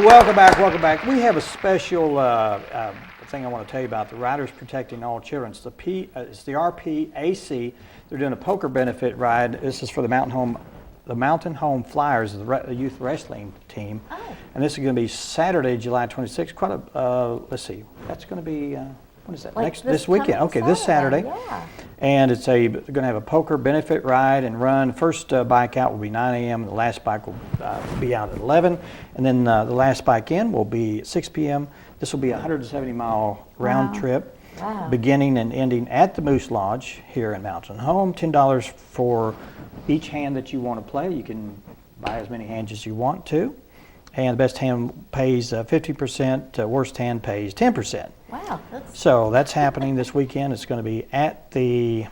Welcome back, welcome back. We have a special thing I want to tell you about. The Riders Protecting All Children. It's the RPAC. They're doing a poker benefit ride. This is for the Mountain Home Flyers, the youth wrestling team. Oh. And this is going to be Saturday, July 26th. Quite a, let's see, that's going to be, what is that, Like this weekend? Okay, this Saturday. Yeah. And they're going to have a poker benefit ride and run. First bike out will be 9 a.m. The last bike will be out at 11. And then the last bike in will be at 6 p.m. This will be a 170-mile round trip, beginning and ending at the Moose Lodge here in Mountain Home. $10 for each hand that you want to play. You can buy as many hands as you want to. And the best hand pays 50%, worst hand pays 10%. Wow. So that's happening this weekend. It's going to be at the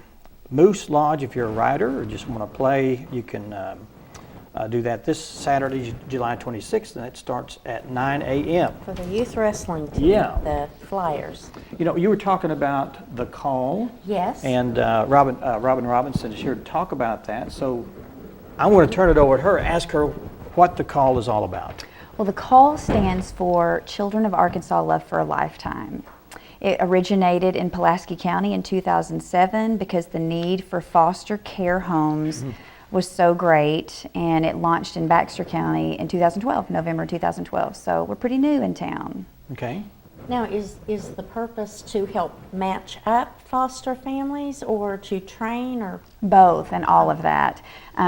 Moose Lodge. If you're a rider or just want to play, you can do that this Saturday, July 26th, and it starts at 9 a.m. For the youth wrestling team, the Flyers. You know, you were talking about the call. Yes. And Robin Robinson is here to talk about that. So I want to turn it over to her, ask her what the call is all about. Well, the call stands for Children of Arkansas Love for a Lifetime. It originated in Pulaski County in 2007 because the need for foster care homes was so great, and it launched in Baxter County in 2012, November 2012. So we're pretty new in town. Okay. Now, is the purpose to help match up foster families or to train or? Both and all of that.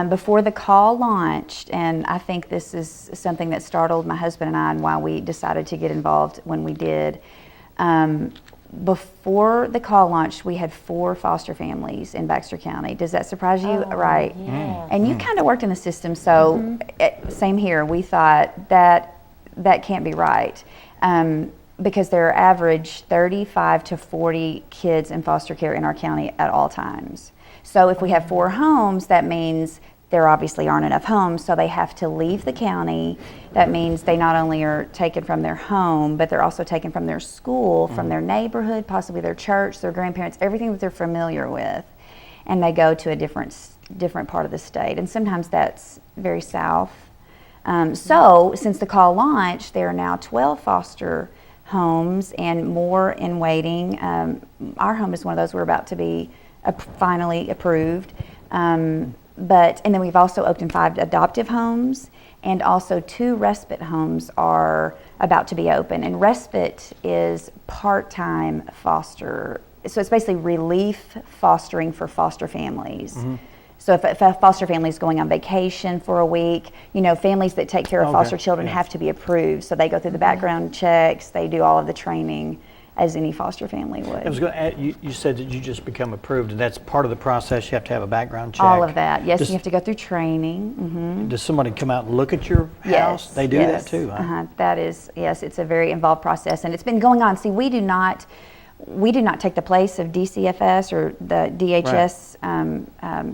Before the call launched, and I think this is something that startled my husband and I and why we decided to get involved when we did. Before the call launched, we had 4 foster families in Baxter County. Does that surprise you? Right. Yes. And you kind of worked in the system, so same here. We thought that can't be right. Because there are average 35 to 40 kids in foster care in our county at all times. So if we have 4 homes, that means there obviously aren't enough homes, so they have to leave the county. That means they not only are taken from their home, but they're also taken from their school, from their neighborhood, possibly their church, their grandparents, everything that they're familiar with, and they go to a different part of the state. And sometimes that's very south. So since the call launched, there are now 12 foster homes and more in waiting. Our home is one of those we're about to be finally approved. And then we've also opened 5 adoptive homes, and also 2 respite homes are about to be open. And respite is part-time foster. So it's basically relief fostering for foster families. So if a foster family is going on vacation for a week, you know, families that take care of foster children have to be approved. So they go through the background checks, they do all of the training as any foster family would. I was going to add, you said that you just become approved, and that's part of the process. You have to have a background check. All of that, yes. You have to go through training. Does somebody come out and look at your house? Yes, They do that too, huh? That is, yes, it's a very involved process, and it's been going on. See, we do not take the place of DCFS or the DHS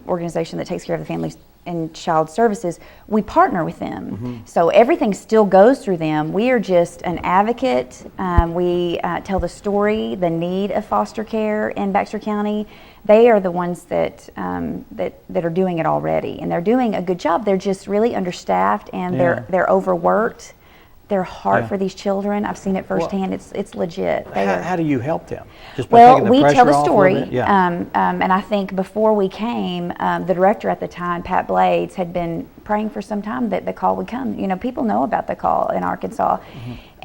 organization that takes care of the families and child services. We partner with them. So everything still goes through them. We are just an advocate. We tell the story, the need of foster care in Baxter County. They are the ones that are doing it already, and they're doing a good job. They're just really understaffed, and they're overworked. Their heart for these children, I've seen it firsthand. It's legit. How do you help them? Just by taking the we pressure tell the off a story, little bit? Yeah. And I think before we came, the director at the time, Pat Blades, had been praying for some time that the call would come. You know, people know about the call in Arkansas.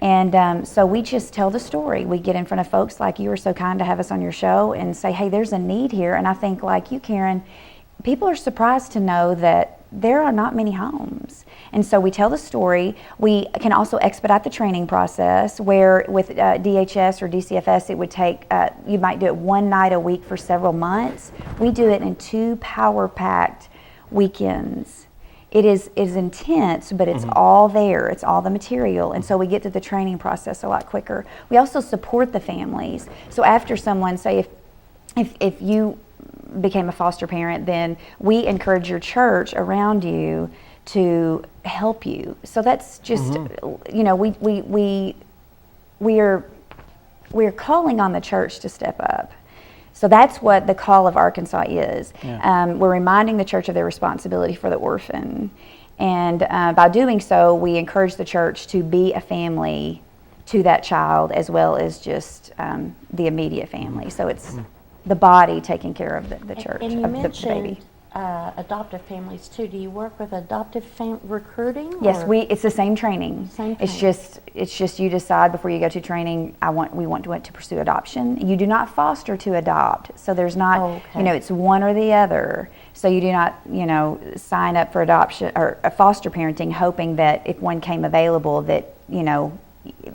And so we just tell the story. We get in front of folks like you were so kind to have us on your show and say, hey, there's a need here. And I think like you, Karen, people are surprised to know that there are not many homes. And so we tell the story. We can also expedite the training process, where with DHS or DCFS, it would take, you might do it 1 night a week for several months. We do it in 2 power-packed weekends. It is intense, but it's all there. It's all the material. And so we get through the training process a lot quicker. We also support the families. So after someone, say if you became a foster parent, then we encourage your church around you to help you. So that's just, you know, we're calling on the church to step up. So that's what the call of Arkansas is. We're reminding the church of their responsibility for the orphan. And by doing so, we encourage the church to be a family to that child as well as just the immediate family. So it's the body taking care of the church, And you of the baby. mentioned adoptive families too. Do you work with adoptive recruiting? Yes, or- it's the same training. Same It's training. just you decide before you go to training, we want to pursue adoption. You do not foster to adopt. So there's not, Oh, okay. it's one or the other. So you do not, sign up for adoption or foster parenting hoping that if one came available that,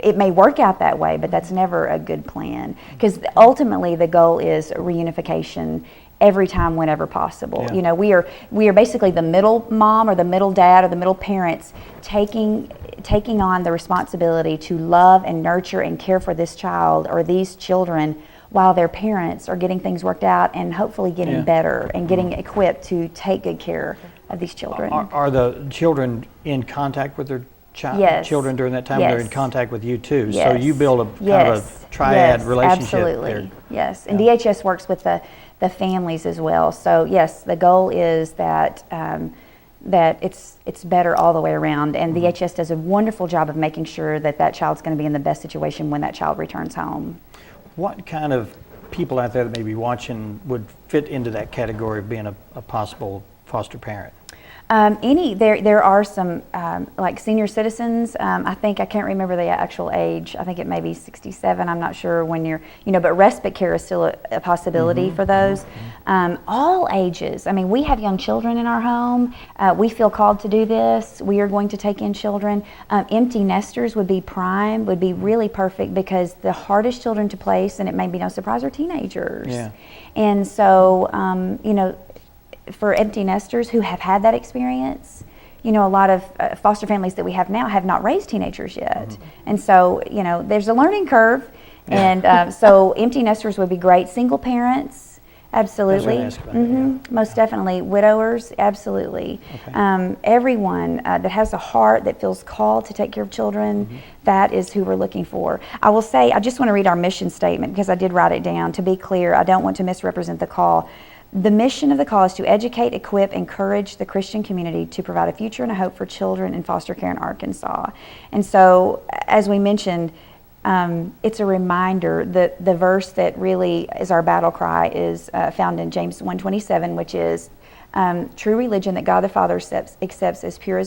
it may work out that way, but that's never a good plan. Because ultimately the goal is reunification every time whenever possible. Yeah. We are basically the middle mom or the middle dad or the middle parents taking on the responsibility to love and nurture and care for this child or these children while their parents are getting things worked out and hopefully getting Yeah. better and getting equipped to take good care of these children. Are the children in contact with their Yes. children during that time? They're in Yes. contact with you too. Yes. So you build a kind Yes. of a triad Yes, relationship absolutely. there. Yes, and Yeah. DHS works with the families as well. So yes, the goal is that that it's better all the way around, and Mm-hmm. DHS does a wonderful job of making sure that that child's going to be in the best situation when that child returns home. What kind of people out there that may be watching would fit into that category of being a possible foster parent? There are some like senior citizens. I can't remember the actual age. I think it may be 67. I'm not sure when you're, but respite care is still a possibility for those. All ages. I mean, we have young children in our home. We feel called to do this. We are going to take in children. Empty nesters would be really perfect because the hardest children to place, and it may be no surprise, are teenagers. Yeah. And so, for empty nesters who have had that experience, a lot of foster families that we have now have not raised teenagers yet. And so, there's a learning curve. And so empty nesters would be great. Single parents, absolutely. I was gonna ask about that, Most definitely. Widowers, absolutely. Okay. Everyone that has a heart that feels called to take care of children, that is who we're looking for. I will say, I just want to read our mission statement because I did write it down. To be clear, I don't want to misrepresent the call. The mission of the call is to educate, equip, encourage the Christian community to provide a future and a hope for children in foster care in Arkansas. And so, as we mentioned, it's a reminder that the verse that really is our battle cry is found in James 1:27, which is true religion that God the Father accepts as pure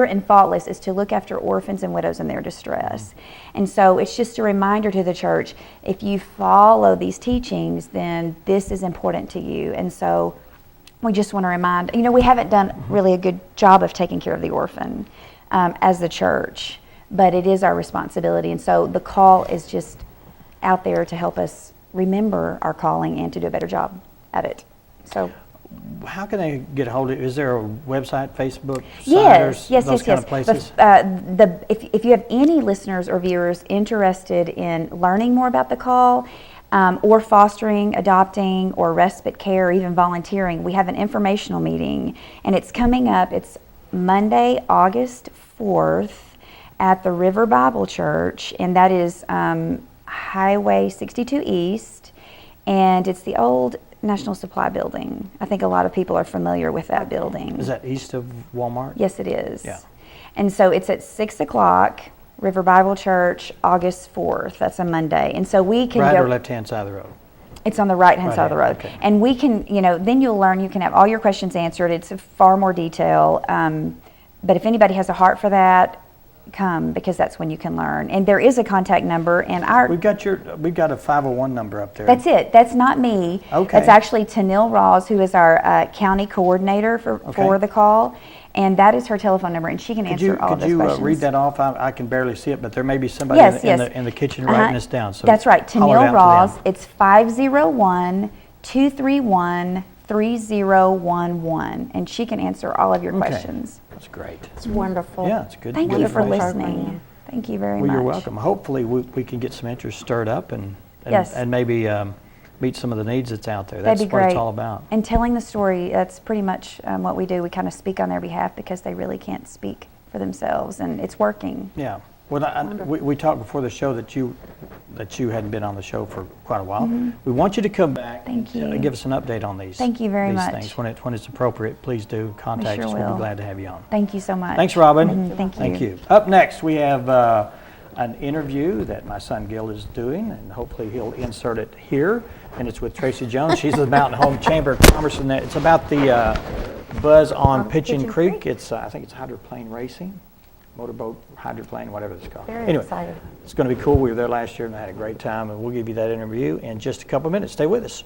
and faultless is to look after orphans and widows in their distress. And so it's just a reminder to the church, if you follow these teachings, then this is important to you. And so we just want to remind, we haven't done really a good job of taking care of the orphan as the church, but it is our responsibility. And so the call is just out there to help us remember our calling and to do a better job at it. So. How can they get a hold of it? Is there a website, Facebook, Yes, Siders, those kind of But, places? if you have any listeners or viewers interested in learning more about the call, or fostering, adopting, or respite care, or even volunteering, we have an informational meeting, and it's coming up. It's Monday, August 4th at the River Bible Church, and that is Highway 62 East, and it's the old National Supply Building. I think a lot of people are familiar with that building. Is that east of Walmart? Yes, it is. Yeah. And so it's at 6 o'clock, River Bible Church, August 4th. That's a Monday. And so we can Right go. or left-hand side of the road? It's on the right-hand side of the road. Okay. And we can, then you'll learn, you can have all your questions answered. It's far more detail. But if anybody has a heart for that, come, because that's when you can learn. And there is a contact number, and We've got a 501 number up there. that's it. That's not me. Okay. That's actually Tanil Rawls, who is our county coordinator for Okay. the call. And that is her telephone number, and she can answer all of those questions. Could you read that off? I can barely see it, but there may be somebody Yes, in yes. the kitchen Uh-huh. writing this down. So That's right. holler it Tanil out to Rawls. them. It's 501-231-3011, and she can answer all of your Okay. questions. That's great. It's wonderful. Yeah, it's good. Thank good you for information. listening. Thank you very Well, much. you're welcome. Hopefully, we can get some interest stirred up and Yes. and maybe meet some of the needs that's out there. That'd That's be what great. it's all about. And telling the story, that's pretty much what we do. We kind of speak on their behalf because they really can't speak for themselves, and it's working. Yeah. Well, we talked before the show that you hadn't been on the show for quite a while. We want you to come back Thank and you. give us an update on these. Thank you very these much. things. When it's appropriate, please do contact sure us. We'll will. be glad to have you on. Thank you so much. Thanks, Robin. Thank you. Thank you. Up next, we have an interview that my son Gil is doing, and hopefully he'll insert it here. And it's with Tracy Jones. She's the Mountain Home Chamber of Commerce, and it's about the buzz on Pigeon Creek. It's I think it's hydroplane racing, motorboat, hydroplane, whatever it's called. Very anyway, excited. it's going to be cool. We were there last year and I had a great time, and we'll give you that interview in just a couple of minutes. Stay with us.